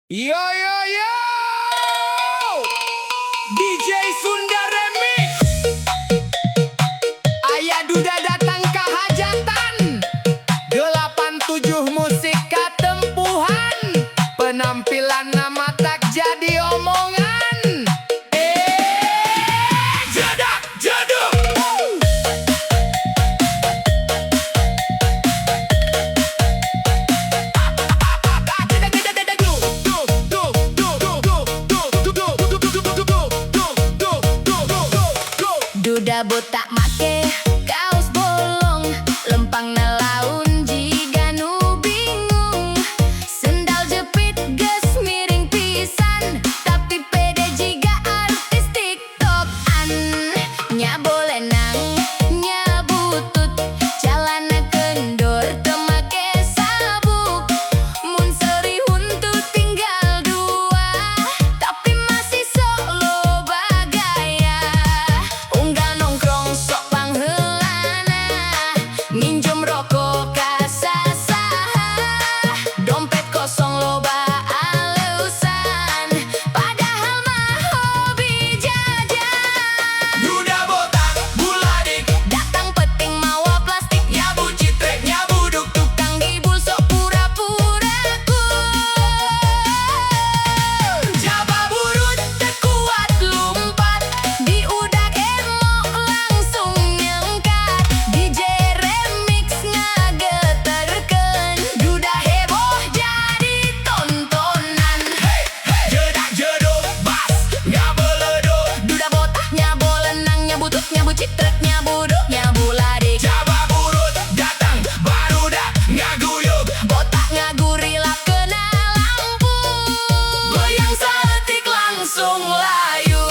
Yo yo yo, DJ Sunda Remix. Ayah Duda datang ke hajatan, 87 musik katempuhan, penampilan nama tak jadi omongan. Jedak jeduk. Duda botak make kaos bolong, lempang nelaun jika nu bingung. Sendal jepit geus miring pisan, tapi pede jiga artis tiktokan. Nya boleh nang, nya butut, calana kendor teu make sabuk. Mun seuri huntut tinggal dua, tapi masih sok loba gaya. Unggal nongkrong sok pangheulana, minjem rokok ka sasaha. Dompet kosong loba aleusan, padahal mah hobi jajan. Duda botak buladik, Datang peting mawa plastik, nyabu citrek nyabu duk duk. tukang gibul sok pura-pura cool. Jaba burut Teu kuat lumpat, diudak elok langsung nyengkat. DJ Remix ngageterkeun, duda heboh jadi tontonan. jedak jeduk bas ngabeleduk. Duda botak nyabu lenang, nyabu tut, nyabu citrek, nyabu duk, nyabu ladik. Jaba burut datang barudak ngaguyub. Botak ngagurilap kena lampu, goyang saeutik langsung layu.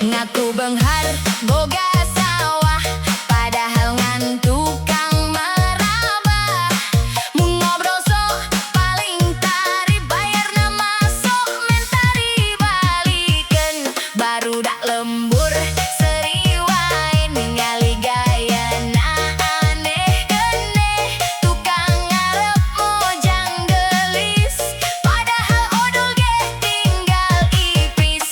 Ngaku beunghar boga sawah, padahal ngan tukang marabah. Mun ngobrol sok paling tari, bayarna masuk mentari balikeun. Barudak lembur seuri wae, ningali gayana aneh keneh. Tukang ngarep mojang gelis, padahal odol ge tinggal ipis.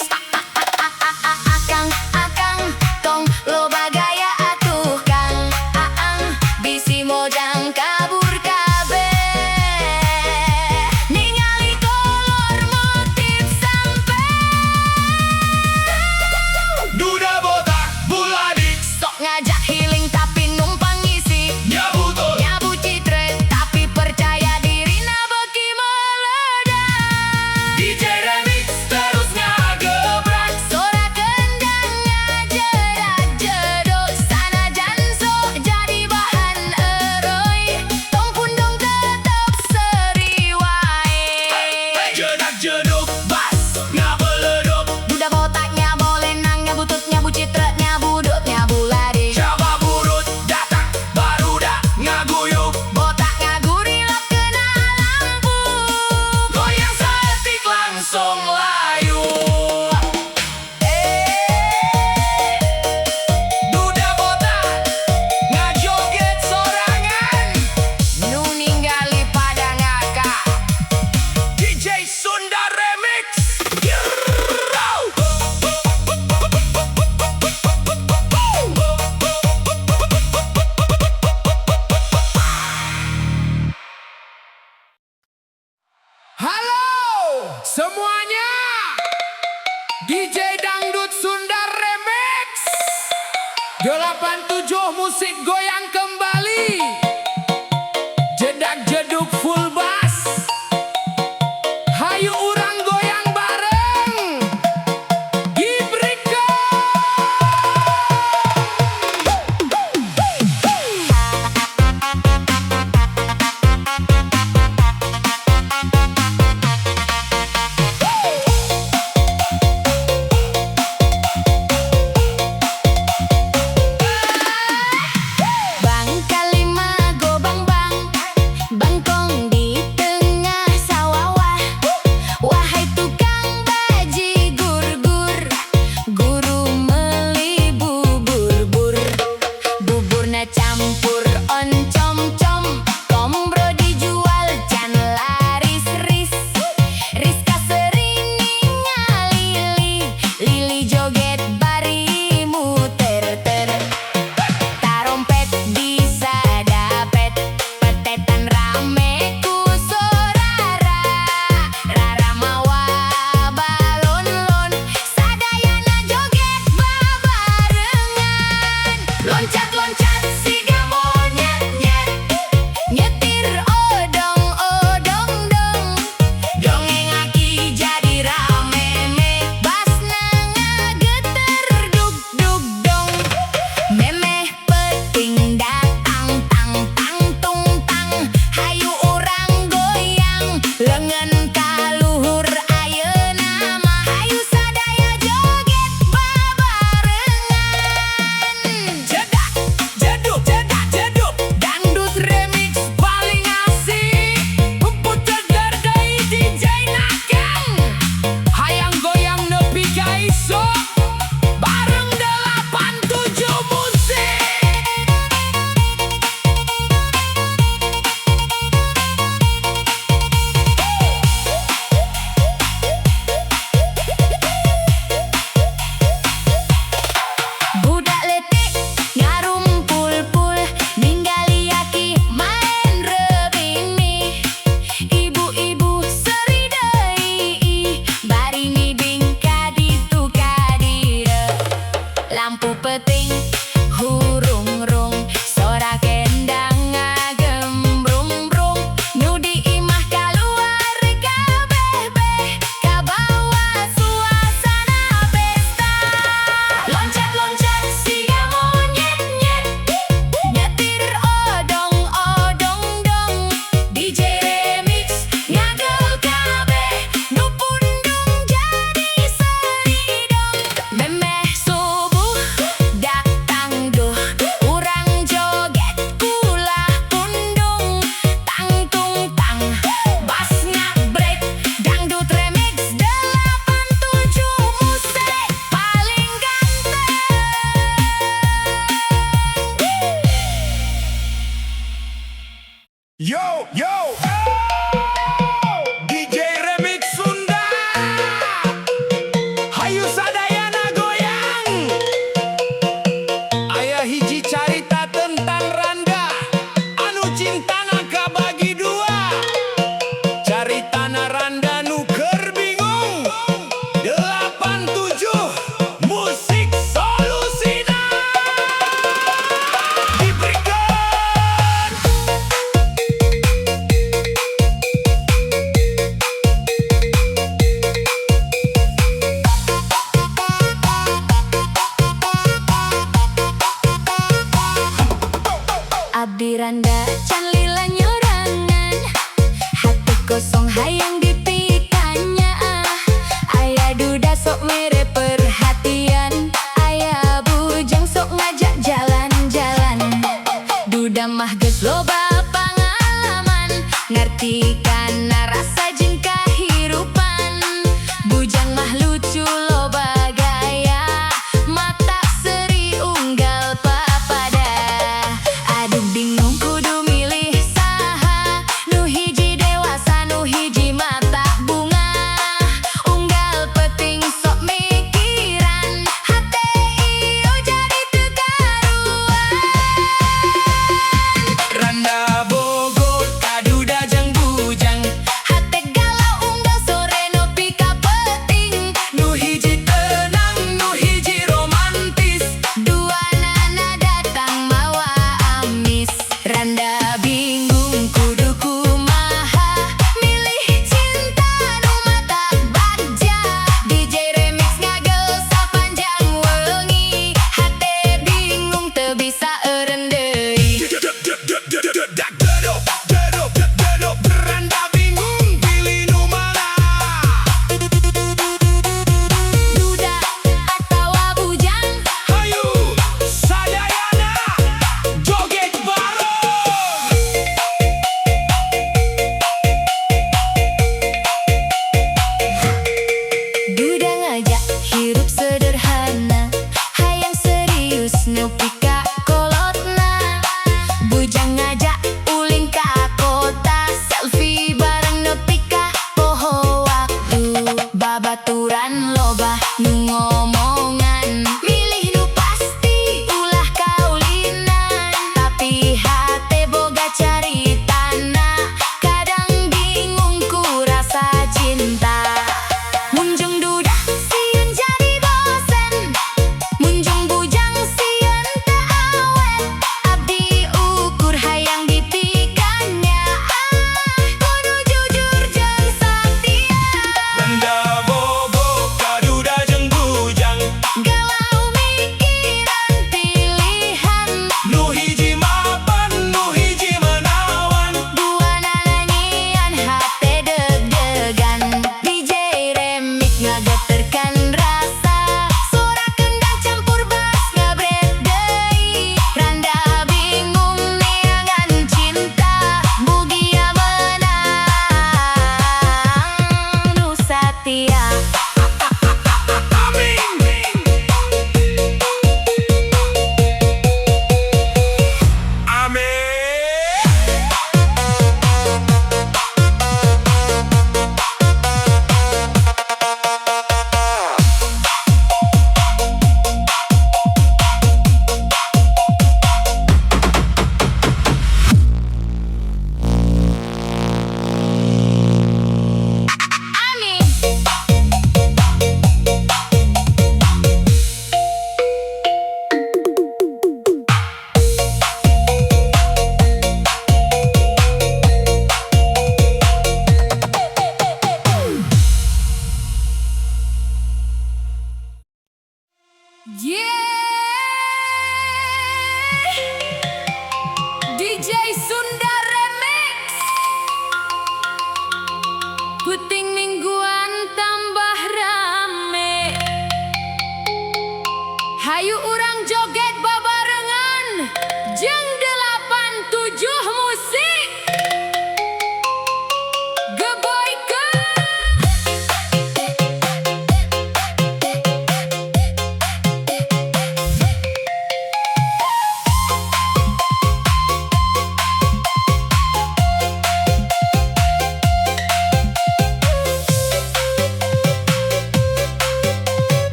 Akang, tong loba gaya atuh Kang. Aang, bisi mojang kabur kabeh, ningali kolor motif sampe. Duda botak buladik, Sok ngajak healing tapi numpang ngisi, nyabu tut. nyabu citret tapi percaya diri na beuki meledak. DJ Remix terus ngagebrak. Sora kendang ngajedak jeduk, sanajan sok jadi bahan eureui, tong pundung tetep seuri wae. Jedak jeduk bas ngabeleduk. Duda botak nyabu lenang, nyabu tut, nyabu citret, nyabu duk, nyabu ladik. Jaba burut datang barudak ngaguyub. Botak ngagurilap kena lampu, Goyang saeutik langsung layu. Duda botak ngajoget sorangan, nu ningali pada ngakak. DJ Sunda Remix. Halo semuanya, DJ Dangdut Sunda Remix 87 musik goyang kembali. Jedak jeduk full bass, hayu urang goyang bareng. Gibrika. Ngageterkan rasa suara kendang campur bass ngabret deui randa bingung neangan cinta bugia menang nu satia